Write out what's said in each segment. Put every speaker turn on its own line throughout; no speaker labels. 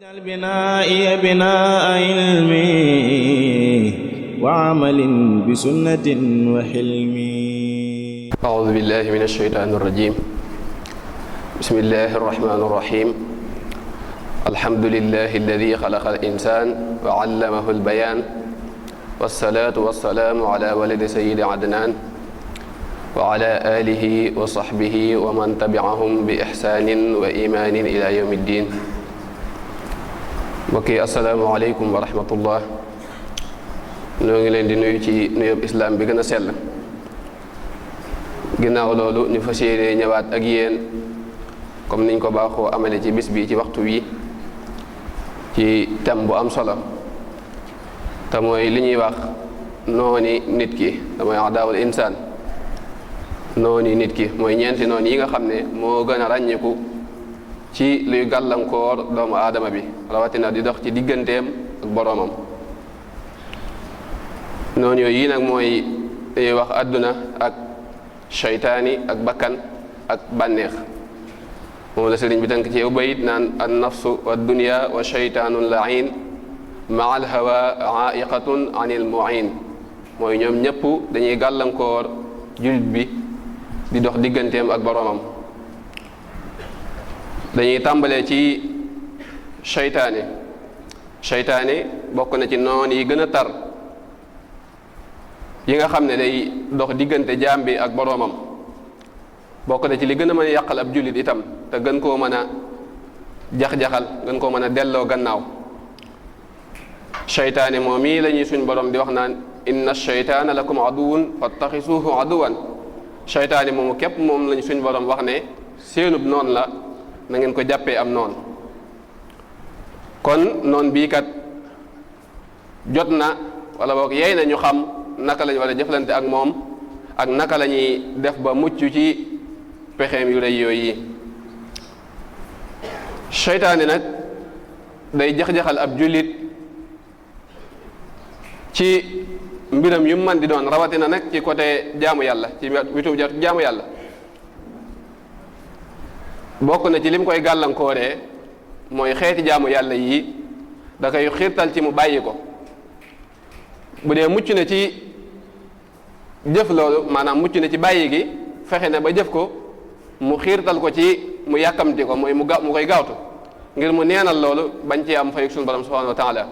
واجعل بنائي بناء علم وعمل بسنة وحلم.
أعوذ بالله من الشيطان الرجيم. بسم الله الرحمن الرحيم. الحمد لله الذي خلق الإنسان وعلمه البيان، والصلاة والسلام على ولد سيد عدنان وعلى آله وصحبه ومن تبعهم بإحسان وإيمان إلى يوم الدين. mbokki asalaamaaleykum wa rahmatullah. ñoo ngi leen di nuyu ci nuyób islaam bi gën a sell. ginnaaw loolu ñu fas yéene ñëwaat ak yéen comme niñ ko baaxoo amale ci bis bi ci waxtu wi ci thème bu am solo te mooy li ñuy wax nooni nit ki, te mooy adaawul insaan. nooni nit ki mooy ñeenti noon yi nga xam ne moo gën a ràññiku ci luy gàllankoor doomu aadama bi, rawatina di dox ci digganteem ak boroomam. noonu yooyu yi nag mooy dañuy wax àdduna ak seytaani ak bakkan ak bànneex. moom la sëriñ bi tënk ci bayit naan an nafsu wa dunya wa seytaanun lain maa al hawa aaiqatun anil muin. mooy ñoom ñëpp dañuy gàllankoor jullit bi di dox digganteem ak boroomam. dañuy tàmbalee ci seytaane bokk na ci noon yi gën a tar yi nga xam ne day dox diggante jaam bi ak boroomam. bokk na ci li gën a mën a yàqal ab jullit itam te gën koo mën a jax-jaxal, gën koo mën a delloo gannaaw. seytaane moom mii la ñuy suñ borom di wax naan inna seytaana lakum aduwun fattaxisuhu aduwan. seytaane moomu képp moom lañ suñ borom wax ne seenub noon la, na ngeen ko jàppee am noon. kon noon bii kat jot na wala boog yey na ñu xam naka lañ war a jëflante ak moom ak naka la ñuy def ba mucc ci pexeem yu rëy yooyu yi. seytaane nag day jax-jaxal ab jullit ci mbiram yu man di doon, rawatina nag ci côté jaamu yàlla, ci witu jaamu yàlla. bokk na ci lim koy gàllankooree mooy xeeti jaamu yàlla yi da koy xiirtal ci mu bàyyi ko. bu dee mucc na ci jëf loolu, maanaam mucc na ci bàyyi gi, fexe na ba jëf ko, mu xiirtal ko ci mu yàkkamti ko, mooy mu koy gaawtu ngir mu neenal loolu bañ ci am fayuk suñu borom subhanahu wa taala.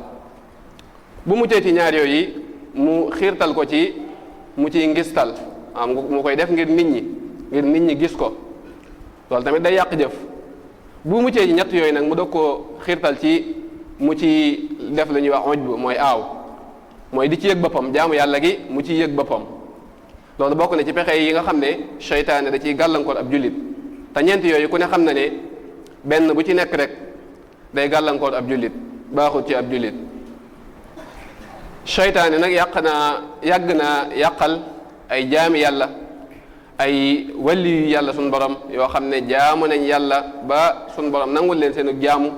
bu muccee ci ñaar yooyu mu xiirtal ko ci mu ciy ngistal, mu koy def ngir nit ñi gis ko. loolu tamit day yàq jëf. bu muccee ci ñett yooyu nag mu doog koo xiirtal ci mu ci def lu ñuy wax ujbu, mooy aaw, mooy di ci yëg boppam, jaamu yàlla gi mu ciy yëg boppam. loolu bokk na ci pexe yi nga xam ne seytaane da ciy gàllankoor ab jullit. te ñeent yooyu ku ne xam na ne benn bu ci nekk rek day gàllankoor ab jullit, baaxut ci ab jullit. seytaane nag yàgg naa yàqal ay jaami yàlla, ay wali yu yàlla suñ borom yoo xam ne jaamu nañ yàlla ba suñ borom nangul leen seenu jaamu,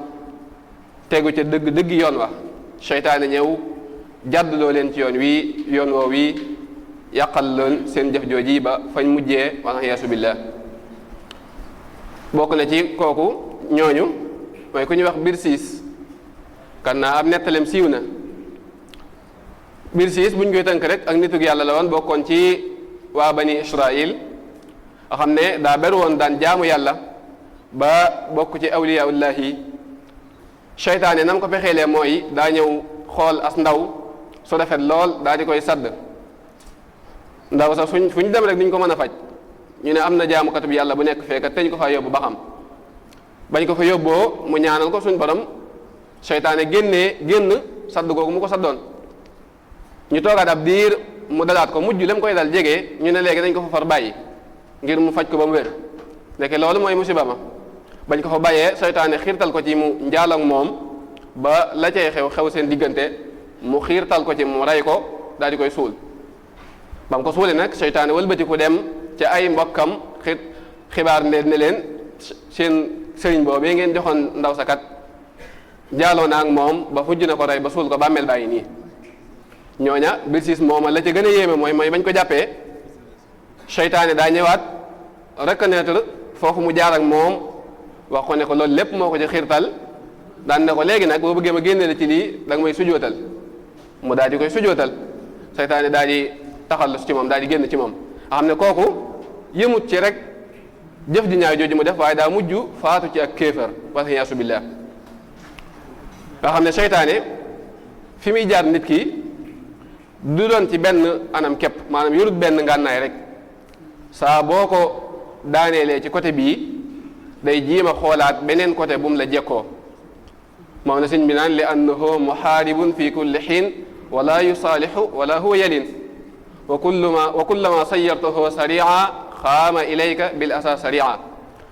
tegu ca dëgg yoon wa. seytaane ñëw jàddloo leen ci yoon woo wii yàqal leen seen jëf jooji ba fañ mujjee wala yaasu billah. bokk na ci kooku ñooñu mooy ku ñuy wax Birsiis. kan naa ab nettalem siiw na. Birsiis buñ koy tënk rek ak nitug yàlla la woon, bokkoon ci waa bani Israil, nga xam ne daa beru woon daan jaamu yàlla ba bokk ci awliyaullahi. seytaane nam ko fexeelee mooy daa ñëw xool as ndaw su rafet lool daa di koy sadd. ndaw sax fu ñu dem rek duñ ko mën a faj, ñu ne am na jaamukatub yàlla bu nekk fekkat teñ ko fa yóbbu ba xam. bañ ko fa yóbboo mu ñaanal ko suñ borom, seytaane génn sadd googu mu ko saddoon. ñu toogaat ab diir mu dalaat ko, mujj lem koy dal jege, ñu ne léegi dañ ko fa far bàyyi ngir mu faj ko ba mu wér. ndeke loolu mooy musiba ma. bañ ko fa bàyyee seytaane xiirtal ko ci mu njaal ak moom ba la cay xew seen diggante, mu xiirtal ko ci mu rey ko daal di koy suul. ba mu ko suulee nag seytaane wëlbati ku dem ca ay mbokkam xibaar ne leen seen sëriñ boobu ngeen joxoon ndaw sa kat jaaloo na ak moom ba fujj na ko rey ba suul ko bàmmeel bàyyi nii. ñooña Birsiis mooma la ca gën a yéeme mooy bañ ko jàppee seytaane daa ñëwaat reconnaître foofu mu jaar ak moom wax ko ne ko loolu lépp moo ko ci xiirtal daan ne ko léegi nag boo bëggee ma génne la ci lii da nga may sujootal mu daal di koy sujootal seytaane daal di taxallus ci moom daal di génn ci moom nga xam ne kooku yëmut ci rek jëf ji ñaaw jooju mu def waaye daa mujj faatu ci ak kéefar waliyaasu billaah nga xam ne seytaane fi muy jaar nit ki du doon ci benn anam képp maanaam yorut benn ngànnaay rek saa boo ko daaneelee ci côté bii day jiim a xoolaat beneen côté bu mu la jekkoo moom la sëñ bi naan li annahu muhaaribun fi kulli xiin wala yusaalixu wala huwa yalin wa kullama sayartahu saria xaama ilayka bil asa saria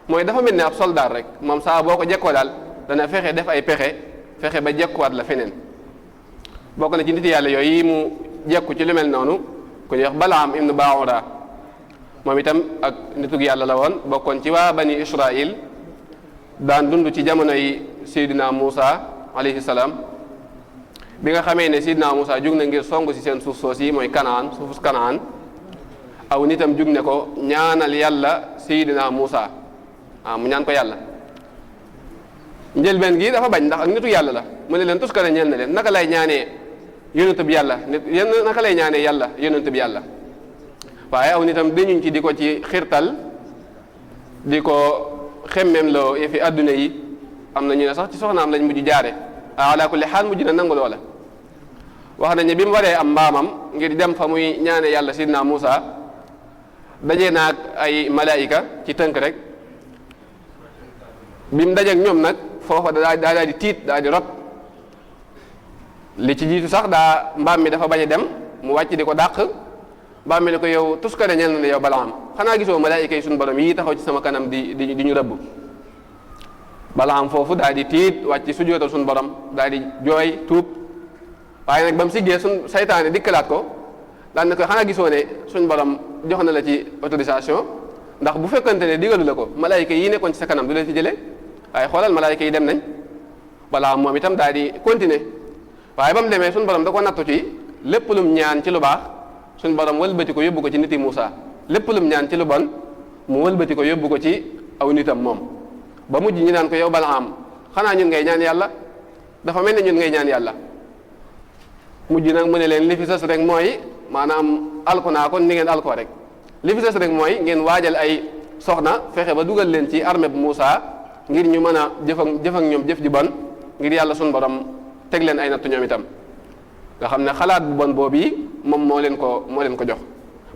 mooy dafa mel ne ab soldat rek moom saa boo ko jekkoo daal dana fexe def ay fexe ba jekkuwaat la feneen bokk na ci nit yàlla yooyu mu jekku ci lu mel noonu ku ñuy wax Balaam ibnu Baawura moom itam ak nitug yàlla la woon bokkoon ci waa bani Israil daan dund ci jamono yi Seydina Muusa alayhi salaam bi nga xamee ne Seydina Muusa jug na ngir song si seen suuf soos yi mooy Kanaan suufus Kanaan aw nitam jug ne ko ñaanal yàlla Seydina Muusa mu ñaan ko yàlla njëlbeen gi dafa bañ ndax ak nitu yàlla la mu ne leen tuskare ñeel na leen naka lay ñaanee yonent bi yàlla naka lay ñaanee yàlla yonent bi yàlla waaye aw nitam dañuñ ci di ko ci xirtal di ko xemmem loo fi adduna yi am na ñu ne sax ci soxnaam lañ mujj jaare ala kulli xaal mujj na nangu loola wax nañ ne bi mu waree am mbaamam ngir dem fa muy ñaane yàlla sidna Muusa dajee naag ay malaayika ci tënk rek bi mu dajeek ñoom nag foofa daal di tiit daal di rot li ci jiitu sax daa mbaam mi dafa bañ a dem mu wàcc di ko dàq mbaam mi ne ko yow tuskare ñeel na ne yow Balaam xanaa gisoo malaayika yi suñu borom yi taxaw ci sama kanam di ñu rëbb Balaam foofu daal di tiit wàcc sujjóotal suñu borom daal di jooy tuub waaye nag ba mu siggee suñ saytaane dikkalaat ko daan ne ko xanaa gisoo ne suñu borom jox na la ci autorisation ndax bu fekkante ne digalu la ko malaayika yi nekkoon ci sa kanam du leen fi jëlee waaye xoolal malaayika yi dem nañ Balaam moom itam daal di continuer waaye ba mu demee suñu borom da ko nattu ci lépp lum ñaan ci lu baax suñu borom wëlbati ko yóbbu ko ci niti Muusa lépp lum ñaan ci lu bon mu wëlbati ko yóbbu ko ci aw nitam moom ba mujj ñi naan ko yow Balaam xanaa ñun ngay ñaan yàlla dafa mel ne ñun ngay ñaan yàlla mujj nag mu ne leen li fi sës rek mooy maanaam alku naa kon ni ngeen alkoo rek li fi sës rek mooy ngeen waajal ay soxna fexe ba dugal leen ci armée bu Muusa ngir ñu mën a jëf ak ñoom jëf ji bon ngir yàlla suñu borom teg leen ay nattu ñoom itam nga xam ne xalaat bu bon boobu yi moom moo leen ko jox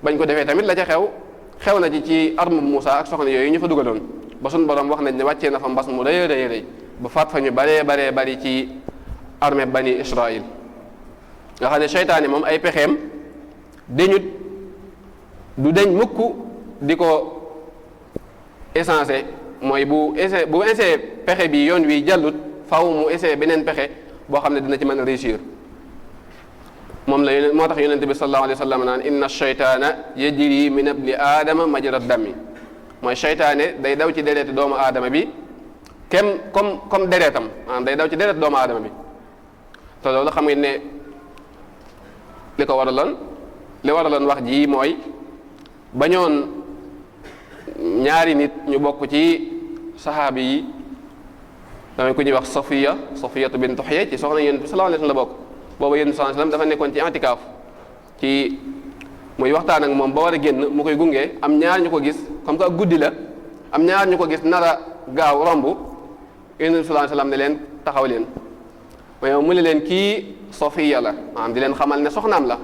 bañ ko defee tamit la ca xew na ci arme bu Muusa ak soxna yooyu ñu fa dugaloon ba suñu borom wax nañ ne wàccee na fa mbas mu rëy rëy ba faat fa ñu baree bari ci armée bani Israil nga xam ne seytaane moom ay pexeem dañut du deñ mukk di ko essencé mooy bu essayé pexe bi yoon wi jàllut faaw mu essayé beneen pexe boo xam ne dina ci mën a réussir moom la moo tax yonente bi sallallahu alayhi wa sallam naan inna shaytaana yajri min ibni aadama majra dami mooy seytaane day daw ci dereeti doomu aadama bi comme dereetam maanaam day daw ci dereet doomu aadama bi te loolu xam ngeen ne li waraloon wax ji mooy bañoon ñaari nit ñu bokk ci saxaabi yi damay ku ñuy wax Safiyatu bint Huyay ci soxna Yonent bi sallallahu alayhi wa sallam la bokk booba Yonent bi sallallahu alayhi wa sallam dafa nekkoon ci i'tikaaf ci muy waxtaan ak moom ba war a génn mu koy gunge am ñaar ñu ko gis comme que ak guddi la am ñaar ñu ko gis nara gaaw romb Yonent bi sallallahu alayhi wa sallam ne leen taxaw leen mais mu ne leen kii Safiya la maanaam di leen xamal ne soxnaam la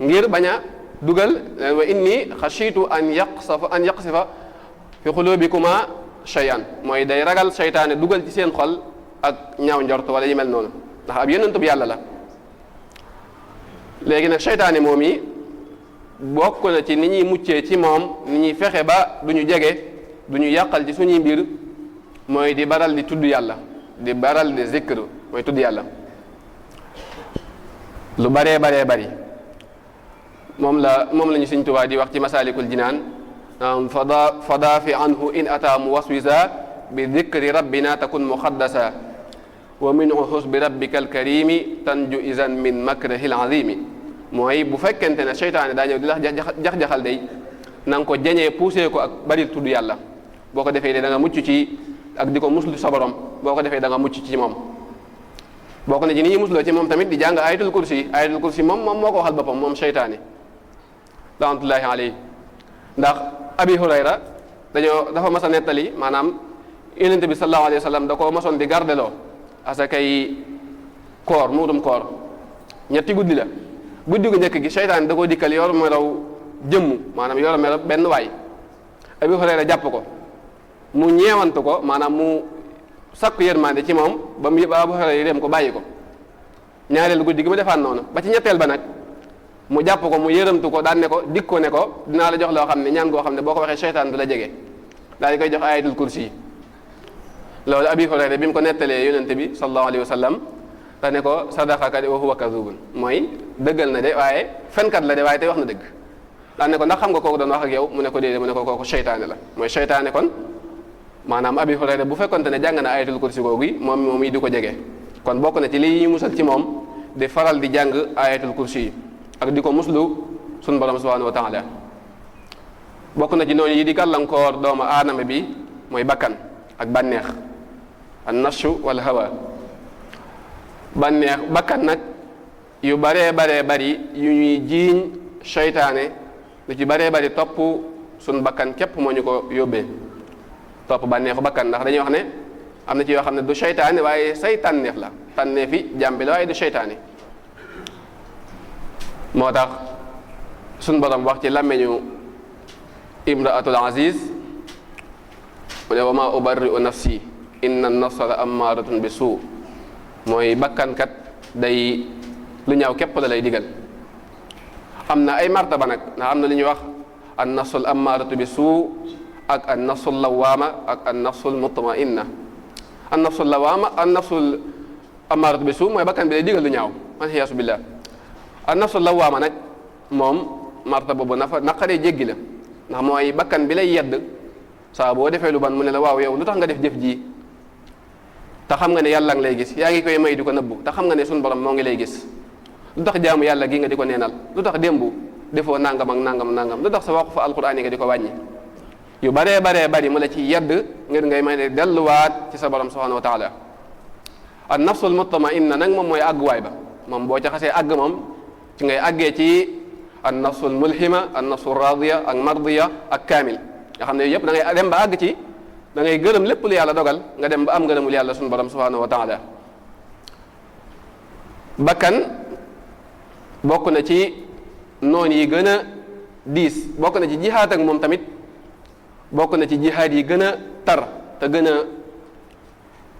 ngir bañ a dugal wa inni xashiitu an yaqsifa fi xulubikuma shay'an mooy day ragal seytaane dugal ci seen xol ak ñaaw njort wala yi mel noonu ndax ab yonent bu yàlla la léegi nag seytaane moom yi bokk na ci ni ñuy muccee ci moom ni ñuy fexe ba du ñu jege du ñu yàqal ci suñuy mbir mooy di baral di tudd yàlla di baral di zikr mooy tudd yàlla lu baree bari moom la ñu Sëriñ Tuubaa di wax ci Masaalikul Jinaan fadaafi anhu in ataa muwaswisa bi dikri rabbina takun muqaddasa wa min husbi rabbika alkarimi tanju izan min makrahil azimi mooy bu fekkente ne seytaane daa ñëw di la jax-jaxal day na nga ko jañee poussé ko ak bari tudd yàlla boo ko defee de da nga mucc ci ak di ko muslu sa borom boo ko defee da nga mucc ci moom bokk na ci ni ñuy musloo ci moom tamit di jàng ayatul kursi moom moo ko waxal boppam moom seytaane rahmatullahi alayhi. ndax abi hurayra dafa mas a nettali maanaam yonent bi sallallahu alayhi wa sallam da ko masoon di gardeloo asakay koor muurum koor ñetti guddi la. guddi gu njëkk gi seytaane da koo dikkal yor melaw jëmm maanaam yor melaw benn waay abi hurayra jàpp ko mu ñeewantu ko maanaam mu sakku yërmande ci moom ba mu Abu Hurayra yi dem ko bàyyi ko ñaareelu guddi gi mu defaan noonu ba ci ñetteel ba nag mu jàpp ko mu yërëmtu ko daan ne ko dik ko ne ko dinaa la jox loo xam ne ñaan goo xam ne boo ko waxee seytaan du la jege daal di koy jox ayatul kursi yi. loolu Abi Hurayra bi mu ko nettalee yonente bi sallallahu alayhi wa sallam da ne ko sadaqaka wa huwa kadhubun mooy dëggal na de waaye fenkat la de waaye tey wax na dëgg daan ne ko ndax xam nga kooku doon wax ak yow mu ne ko déedéet mu ne ko kooku seytaane la mooy seytaane kon maanaam Abi Hurayra bu fekkonte ne jàng na ayatul kursi googu moom yi di ko jege kon bokk na ci li ñu musal ci moom di faral di jàng ayatul kursi yi ak di ko muslu sun borom subhanahu wa taala. bokk na ci noonu yi di gàllankoor doomu aadama bi mooy bakkan ak bànneex an nafsu wal hawa. bànneex bakkan nag yu baree bari yu ñuy jiiñ seytaane lu ci baree bari topp sun bakkan képp moo ñu ko yóbbee topp bànneexu bakkan ndax dañuy wax ne am na ci yoo xam ne du seytaane waaye say tànneef la tànneefi jàmbi la waaye du seytaane. moo tax suñ borom wax ci làmmeñu imraatul aziz mu ne wa ma ubarri'u nafsi inna nafsa la ammaaratun bi suu mooy bakkankat day lu ñaaw képp la lay digal. am na ay martaba nag ndax am na lu ñuy wax an nafsul ammaaratu bi suu ak an nafsul lawaama ak an nafsul mutmainna. an nafsul lawaama an nafsul ammaaratu bi suu mooy bakkan bi lay digal lu ñaaw waliyaasu billah. an nafsul lawaama nag moom martaba bu naqaree jéggi la ndax mooy bakkan bi lay yedd saa boo defee lu ban mu ne la waaw yow lu tax nga def jëf ji te xam nga ne yàlla ngi lay gis yaa ngi koy may di ko nëbbu te xam nga ne suñu borom moo ngi lay gis lu tax jaamu yàlla gi nga di ko neenal lu tax démb defoo nangam ak nangam lu tax sa waqfu alquran yi nga di ko wàññi yu baree bari mu la ci yedd ngir ngay may ne delluwaat ci sa borom subhanahu wa taala. an nafsul mutmainna nag moom mooy àgguwaay ba moom boo ca xasee àgg moom ci ngay àggee ci an nafsul mulhima an nafsul radiya ak mardiya ak kaamil nga xam ne yëpp da ngay dem ba àgg ci da ngay gërëm lépp lu yàlla dogal nga dem ba am ngërëmul yàlla suñu borom subhanahu wa taala. bakkan bokk na ci noon yi gën a diis bokk na ci jihaad ak moom tamit bokk na ci jihaad yi gën a tar te gën a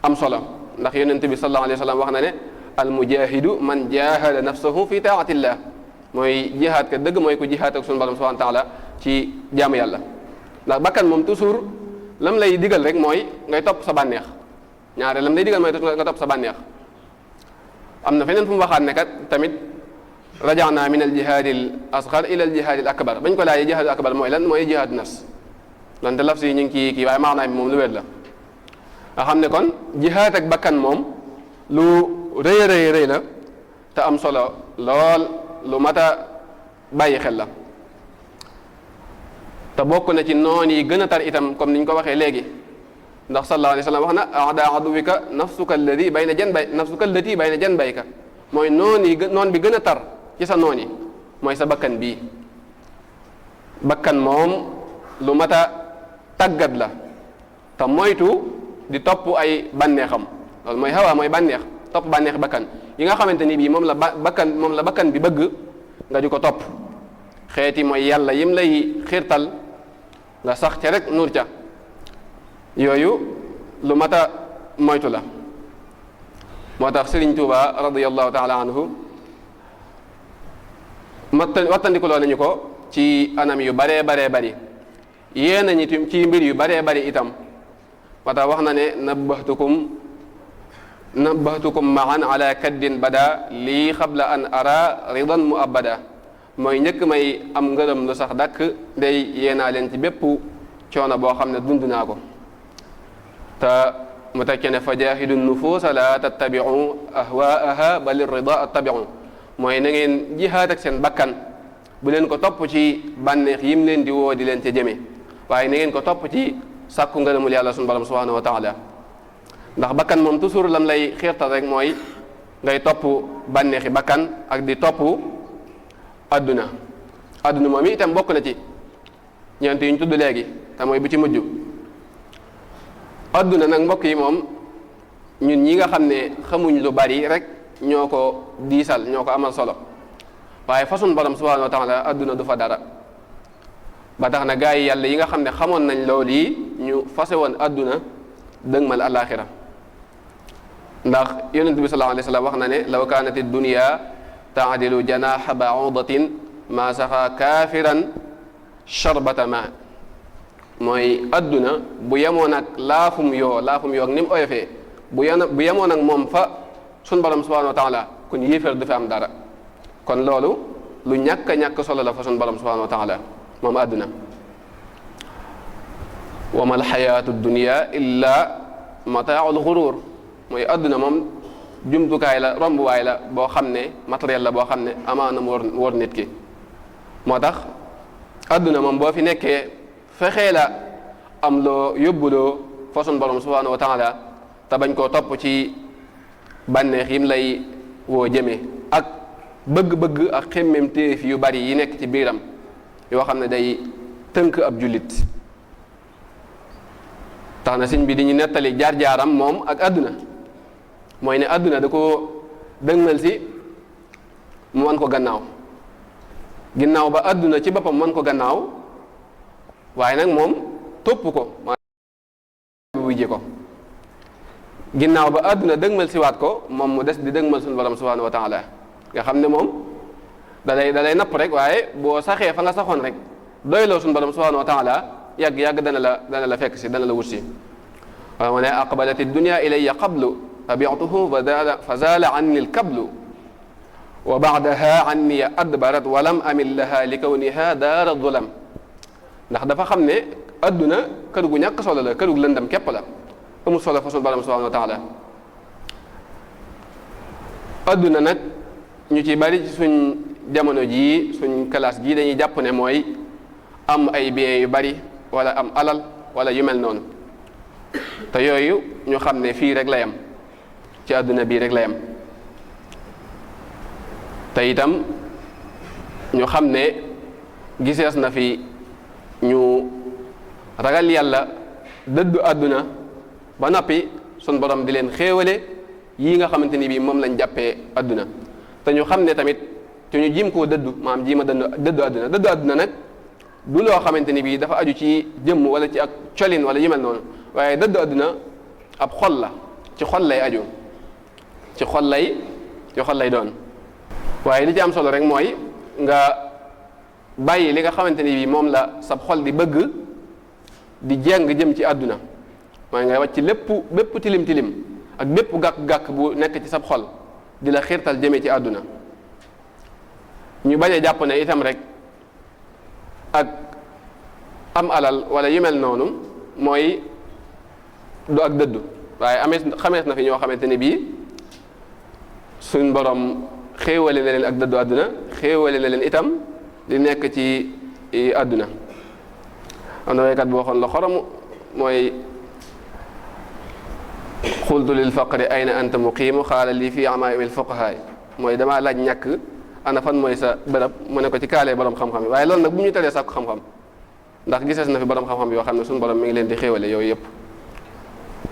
am solo ndax yonent bi sallallahu alayhi wa sallam wax na ne al mujahidu man jahada nafsahu fi taatillah mooy jihaad ka dëgg mooy ku jihaad ak suñu borom subhanahu wa taala ci jaamu yàlla. ndax bakkan moom toujours lam lay digal rek mooy ngay topp sa bànneex ñaare lam lay digal mooy nga topp sa bànneex. am na feneen fu mu waxaat ne kat tamit rajaana min al jihaadil asgar ila al jihaadil akbar bañ ko laajee jihaadil akbar mooy lan mooy jihaadu nafs donte lafs yi ñu ngi kii waaye maanaam moom lu wér la nga xam ne kon jihaad ak bakkan moom lu rëy la te am solo lool lu mat a bàyyi xel la. te bokk na ci noon yi gën a tar itam comme niñ ko waxee léegi ndax sallallahu alayhi wa sallam wax na aada aduwika nafsuka allati bayna janbayka mooy noon bi gën a tar ci sa noon yi mooy sa bakkan bii. bakkan moom lu mat a tàggat la te moytu di topp ay bànneexam loolu mooy hawa mooy bànneex topp bànneex bakkan yi nga xamante ni bii moom la bakkan bi bëgg nga di ko topp xeeti mooy yàlla yim lay xiirtal nga sax ca rek nuur ca yooyu lu mat a moytu la. moo tax Sëriñ Tuuba radiyallahu taala anhu wattandikuloo nañu ko ci anam yu baree bari yée nañu ci mbir yu baree bari itam moo tax wax na ne nabbahtukum maan ala kaddin bada lii xabla an ara ridan mu abada mooy njëkk may am ngërëm lu sax dàkk day yéenaa leen ci bépp coono boo xam ne dund naa ko. te mu tekke ne fa jaahidu nufuusa la tattabiu ahwaaha bal rida attabiu mooy na ngeen jihaad ak seen bakkan bu leen ko topp ci bànneex yim leen di woo di leen ca jëme waaye na ngeen ko topp ci sàkku ngërëmul yàlla sunu borom subhanahu wa taala ndax bakkan moom toujours lam lay xiirtal rek mooy ngay topp bànneexi bakkan ak di topp adduna moom itam bokk na ci ñeent yi ñu tudd léegi te mooy bu ci mujj. adduna nag mbokk yi moom ñun ñi nga xam ne xamuñ lu bari rek ñoo ko diisal ñoo ko amal solo waaye façon borom subhanahu wa taala adduna du fa dara ba tax na gaa yi yàlla yi nga xam ne xamoon nañ loolu yi ñu fase woon adduna dëgmal alaxira ndax yonent bi sallallahu alayhi wa sallam wax na ne law kaanat dunya taadilu janaha baudatin ma saxa kaafiran sharbata ma mooy adduna bu yemoon ak laafum yoo ak ni mu oyofee bu yemoon ak moom fa sun borom subhanahu wa taala kon yéeféer du fi am dara kon loolu lu ñàkk a ñàkk solo la fa sun borom subhanahu wa taala moom adduna wa ma alxayaatu dunya illa mataaul xurur mooy adduna moom jumtukaay la rombuwaay la boo xam ne matériel la boo xam ne amaana mu wor nit ki moo tax adduna moom boo fi nekkee fexee la am loo yóbbuloo fa sun borom subhanahu wa taala te bañ koo topp ci bànneex yim lay woo jëmee ak bëgg-bëgg ak xemmem téef yu bari yi nekk ci biiram yoo xam ne day tënk ab jullit tax na sëñ bi di ñu nettali jaar-jaaram moom ak àdduna mooy ne àdduna da ko dëgmal si mu wan ko gannaaw ginnaaw ba àdduna ci boppam man ko gannaaw waaye nag moom topp ko wujje ko ginnaaw ba àdduna dëgmal si waat ko moom mu des di dëgmal suñu borom subhanahu wa taala nga xam ne moom da lay napp rek waaye boo saxee fa nga saxoon rek doyloo suñu borom subhanahu wa taala yàgg dana la fekk si dana la wut si waaye ma ne aqbalat dunya ilayya qablu fa bi'tuhu fa zaala anni al-kablu wa ba'daha anni adbarat wa lam amil laha li kawniha daara zulam ndax dafa xam ne adduna kër gu ñàkk solo la kër gu lëndam képp la amul solo fa suñu borom subhanahu wa taala adduna nag ñu ci bari ci suñ jamono jii suñ classe gii dañuy jàpp ne mooy am ay biens yu bari wala am alal wala yu mel noonu te yooyu ñu xam ne fii rek la yam ci adduna bii rek la yam te itam ñu xam ne gisees na fi ñu ragal yàlla dëddu àdduna ba noppi sun borom di leen xéewale yii nga xamante ni bii moom lañ jàppee àdduna te ñu xam ne tamit te ñu jiim koo dëddu maanaam jiima dëddu àdduna nag du loo xamante ni bii dafa aju ci jëmm wala ci ak colin wala yu mel noonu waaye dëddu àdduna ab xol la ci xol lay aju ci xol lay doon waaye li ci am solo rek mooy nga bàyyi li nga xamante ni bii moom la sab xol di bëgg di jeng jëm ci àdduna mooy ngay wàcc bépp tilim ak bépp gàkk-gàkk bu nekk ci sab xol di la xiirtal jëmee ci àdduna ñu bañ a jàpp ne itam rek ak am alal wala yu mel noonu mooy du ak dëddu waaye xamees na fi ñoo xamante ni bii suñ borom xéewale na leen ak dëddu àdduna xéewale na leen itam di nekk ci àdduna am na waykat boo xoon la xorom mooy xultu lil faqri ayna anta muqiimu xaala lii fii amaa'imil fuqahaa mooy damaa laaj ñàkk ana fan mooy sa bërëb mu ne ko ci kaalee borom xam-xam yi waaye loolu nag bu ñu teree sàkku xam-xam ndax gisees na fi borom xam-xam yoo xam ne suñu borom mi ngi leen di xéewale yooyu yëpp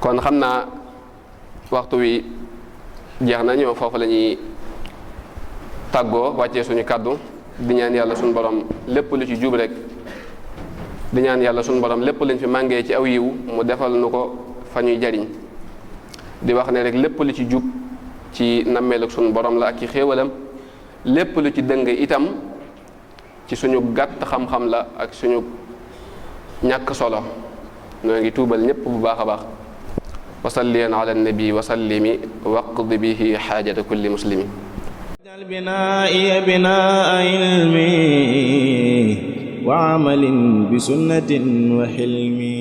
kon xam naa waxtu wi jeex na ñoo foofu la ñuy tàggoo wàccee suñu kàddu di ñaan yàlla suñu borom lépp lu ci jub rek di ñaan yàlla suñu borom lépp lañ fi màngee ci aw yiw mu defal nu ko fa ñuy jariñ di wax ne rek lépp lu ci jub ci nammeelug suñu borom la ak ci xéewalam lépp lu ci dëng itam ci suñu gàtt xam-xam la ak suñu ñàkk solo noo ngi tuubal ñépp bu baax a baax wa salliyan ala nabi wa sallimi waqdi bihi xaajata kulli muslimi
بنائي بناء علمي وعمل بسنة وحلمي